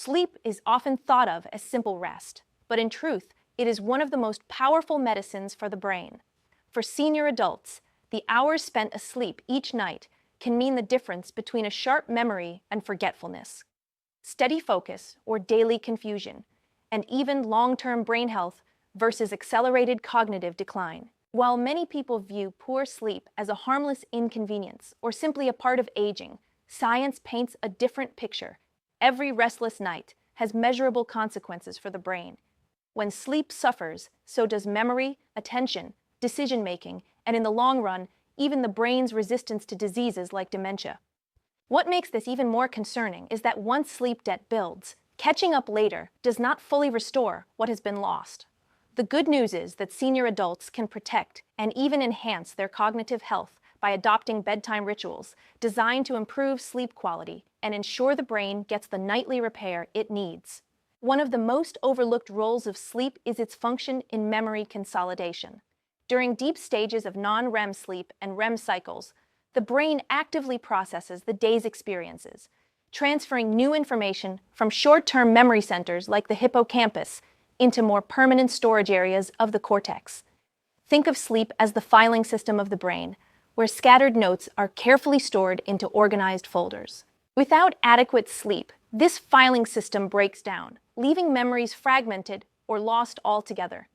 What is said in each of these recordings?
Sleep is often thought of as simple rest, but in truth, it is one of the most powerful medicines for the brain. For senior adults, the hours spent asleep each night can mean the difference between a sharp memory and forgetfulness, steady focus or daily confusion, and even long-term brain health versus accelerated cognitive decline. While many people view poor sleep as a harmless inconvenience or simply a part of aging, science paints a different picture. Every restless night has measurable consequences for the brain. When sleep suffers, so does memory, attention, decision-making, and in the long run, even the brain's resistance to diseases like dementia. What makes this even more concerning is that once sleep debt builds, catching up later does not fully restore what has been lost. The good news is that senior adults can protect and even enhance their cognitive health by adopting bedtime rituals designed to improve sleep quality and ensure the brain gets the nightly repair it needs. One of the most overlooked roles of sleep is its function in memory consolidation. During deep stages of non-REM sleep and REM cycles, the brain actively processes the day's experiences, transferring new information from short-term memory centers like the hippocampus into more permanent storage areas of the cortex. Think of sleep as the filing system of the brain, where scattered notes are carefully stored into organized folders. Without adequate sleep, this filing system breaks down, leaving memories fragmented or lost altogether.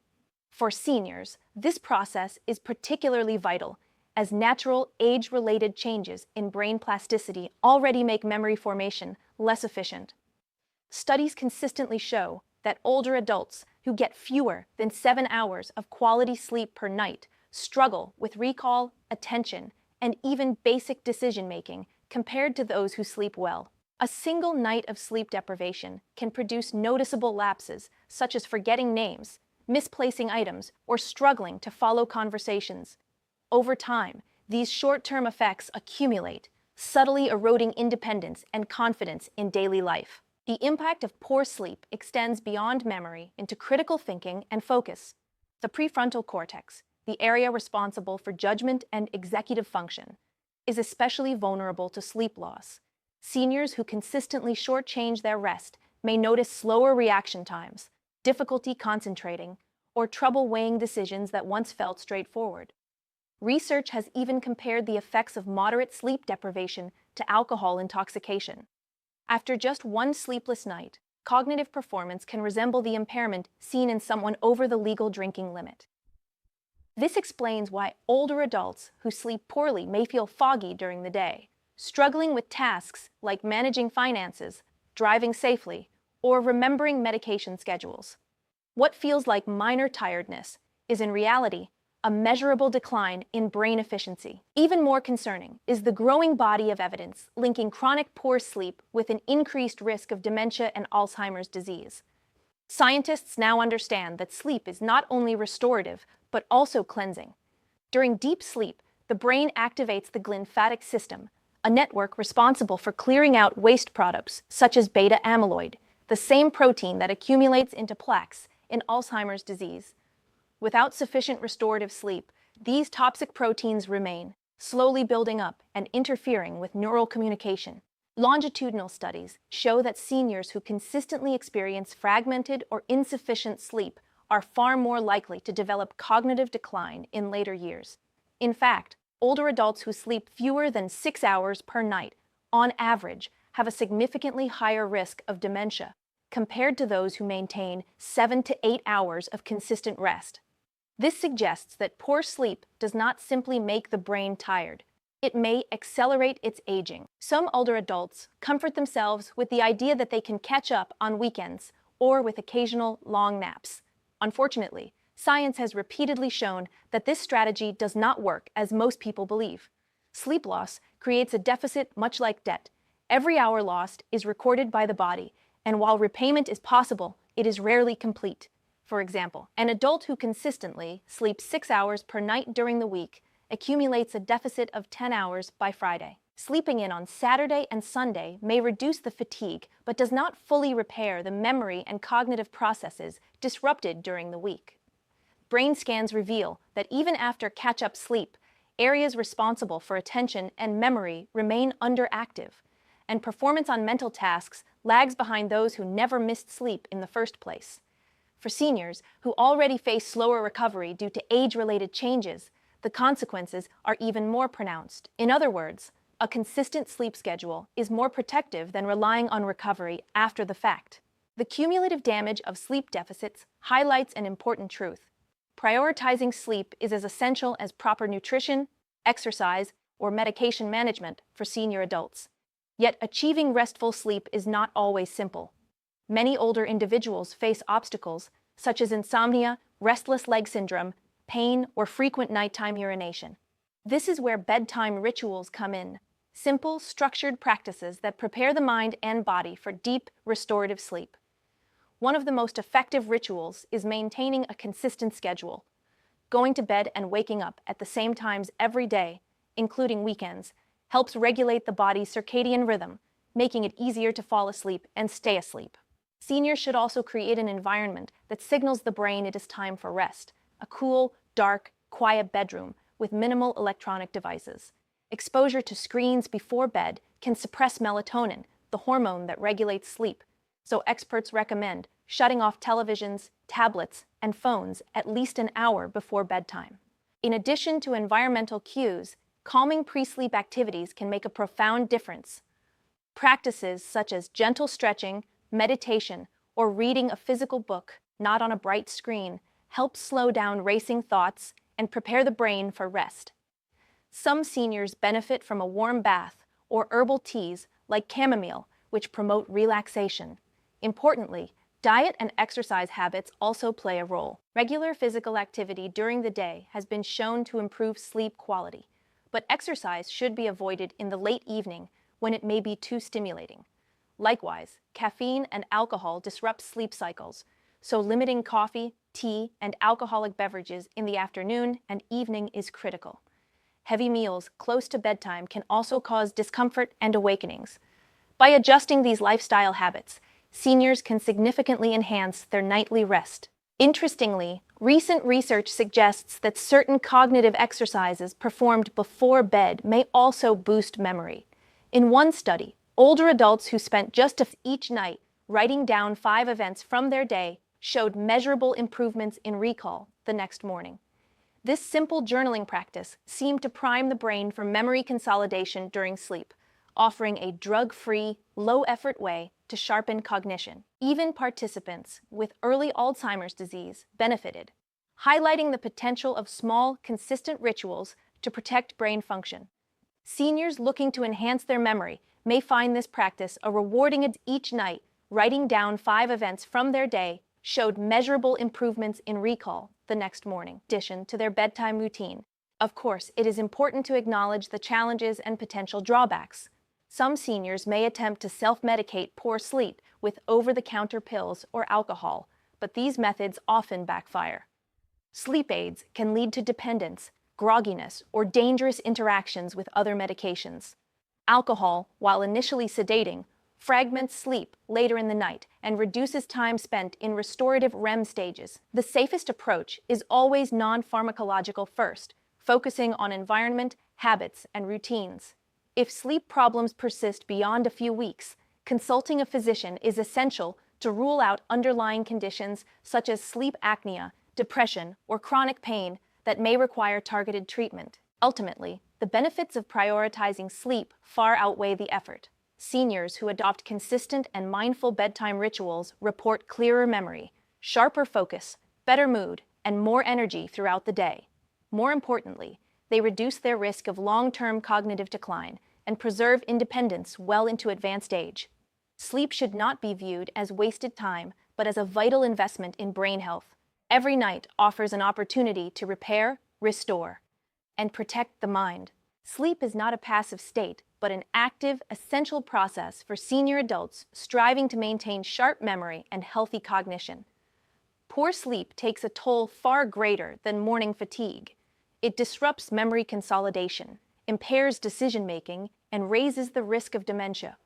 For seniors, this process is particularly vital, as natural age-related changes in brain plasticity already make memory formation less efficient. Studies consistently show that older adults who get fewer than 7 hours of quality sleep per night struggle with recall, attention, and even basic decision-making compared to those who sleep well. A single night of sleep deprivation can produce noticeable lapses, such as forgetting names, misplacing items, or struggling to follow conversations. Over time, these short-term effects accumulate, subtly eroding independence and confidence in daily life. The impact of poor sleep extends beyond memory into critical thinking and focus. The prefrontal cortex, the area responsible for judgment and executive function, is especially vulnerable to sleep loss. Seniors who consistently shortchange their rest may notice slower reaction times, difficulty concentrating, or trouble weighing decisions that once felt straightforward. Research has even compared the effects of moderate sleep deprivation to alcohol intoxication. After just one sleepless night, cognitive performance can resemble the impairment seen in someone over the legal drinking limit. This explains why older adults who sleep poorly may feel foggy during the day, struggling with tasks like managing finances, driving safely, or remembering medication schedules. What feels like minor tiredness is in reality a measurable decline in brain efficiency. Even more concerning is the growing body of evidence linking chronic poor sleep with an increased risk of dementia and Alzheimer's disease. Scientists now understand that sleep is not only restorative, but also cleansing. During deep sleep, the brain activates the glymphatic system, a network responsible for clearing out waste products such as beta amyloid, the same protein that accumulates into plaques in Alzheimer's disease. Without sufficient restorative sleep, these toxic proteins remain, slowly building up and interfering with neural communication. Longitudinal studies show that seniors who consistently experience fragmented or insufficient sleep are far more likely to develop cognitive decline in later years. In fact, older adults who sleep fewer than 6 hours per night, on average, have a significantly higher risk of dementia compared to those who maintain 7 to 8 hours of consistent rest. This suggests that poor sleep does not simply make the brain tired. It may accelerate its aging. Some older adults comfort themselves with the idea that they can catch up on weekends or with occasional long naps. Unfortunately, science has repeatedly shown that this strategy does not work as most people believe. Sleep loss creates a deficit much like debt. Every hour lost is recorded by the body, and while repayment is possible, it is rarely complete. For example, an adult who consistently sleeps 6 hours per night during the week accumulates a deficit of 10 hours by Friday. Sleeping in on Saturday and Sunday may reduce the fatigue, but does not fully repair the memory and cognitive processes disrupted during the week. Brain scans reveal that even after catch-up sleep, areas responsible for attention and memory remain underactive, and performance on mental tasks lags behind those who never missed sleep in the first place. For seniors who already face slower recovery due to age-related changes, the consequences are even more pronounced. In other words, a consistent sleep schedule is more protective than relying on recovery after the fact. The cumulative damage of sleep deficits highlights an important truth. Prioritizing sleep is as essential as proper nutrition, exercise, or medication management for senior adults. Yet achieving restful sleep is not always simple. Many older individuals face obstacles such as insomnia, restless leg syndrome, pain, or frequent nighttime urination. This is where bedtime rituals come in. Simple, structured practices that prepare the mind and body for deep, restorative sleep. One of the most effective rituals is maintaining a consistent schedule. Going to bed and waking up at the same times every day, including weekends, helps regulate the body's circadian rhythm, making it easier to fall asleep and stay asleep. Seniors should also create an environment that signals the brain it is time for rest. A cool, dark, quiet bedroom with minimal electronic devices. Exposure to screens before bed can suppress melatonin, the hormone that regulates sleep, so experts recommend shutting off televisions, tablets, and phones at least an hour before bedtime. In addition to environmental cues, calming pre-sleep activities can make a profound difference. Practices such as gentle stretching, meditation, or reading a physical book, not on a bright screen, help slow down racing thoughts and prepare the brain for rest. Some seniors benefit from a warm bath or herbal teas like chamomile, which promote relaxation. Importantly, diet and exercise habits also play a role. Regular physical activity during the day has been shown to improve sleep quality, but exercise should be avoided in the late evening when it may be too stimulating. Likewise, caffeine and alcohol disrupt sleep cycles, so limiting coffee, tea, and alcoholic beverages in the afternoon and evening is critical. Heavy meals close to bedtime can also cause discomfort and awakenings. By adjusting these lifestyle habits, seniors can significantly enhance their nightly rest. Interestingly, recent research suggests that certain cognitive exercises performed before bed may also boost memory. In one study, older adults who spent just each night writing down 5 events from their day showed measurable improvements in recall the next morning. This simple journaling practice seemed to prime the brain for memory consolidation during sleep, offering a drug-free, low-effort way to sharpen cognition. Even participants with early Alzheimer's disease benefited, highlighting the potential of small, consistent rituals to protect brain function. Seniors looking to enhance their memory may find this practice a rewarding each night. Writing down 5 events from their day showed measurable improvements in recall the next morning, in addition to their bedtime routine. Of course, it is important to acknowledge the challenges and potential drawbacks. Some seniors may attempt to self-medicate poor sleep with over-the-counter pills or alcohol, but these methods often backfire. Sleep aids can lead to dependence, grogginess, or dangerous interactions with other medications. Alcohol, while initially sedating, fragments sleep later in the night and reduces time spent in restorative REM stages. The safest approach is always non-pharmacological first, focusing on environment, habits, and routines. If sleep problems persist beyond a few weeks, consulting a physician is essential to rule out underlying conditions such as sleep apnea, depression, or chronic pain that may require targeted treatment. Ultimately, the benefits of prioritizing sleep far outweigh the effort. Seniors who adopt consistent and mindful bedtime rituals report clearer memory, sharper focus, better mood, and more energy throughout the day. More importantly, they reduce their risk of long-term cognitive decline and preserve independence well into advanced age. Sleep should not be viewed as wasted time, but as a vital investment in brain health. Every night offers an opportunity to repair, restore, and protect the mind. Sleep is not a passive state, but an active, essential process for senior adults striving to maintain sharp memory and healthy cognition. Poor sleep takes a toll far greater than morning fatigue. It disrupts memory consolidation, impairs decision-making, and raises the risk of dementia.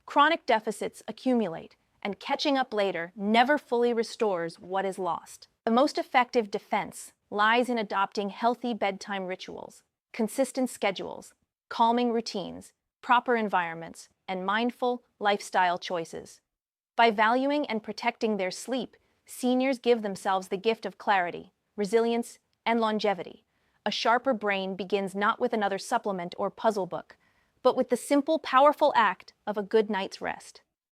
Chronic deficits accumulate, and catching up later never fully restores what is lost. The most effective defense lies in adopting healthy bedtime rituals, consistent schedules, calming routines, proper environments, and mindful lifestyle choices. By valuing and protecting their sleep, seniors give themselves the gift of clarity, resilience, and longevity. A sharper brain begins not with another supplement or puzzle book, but with the simple, powerful act of a good night's rest.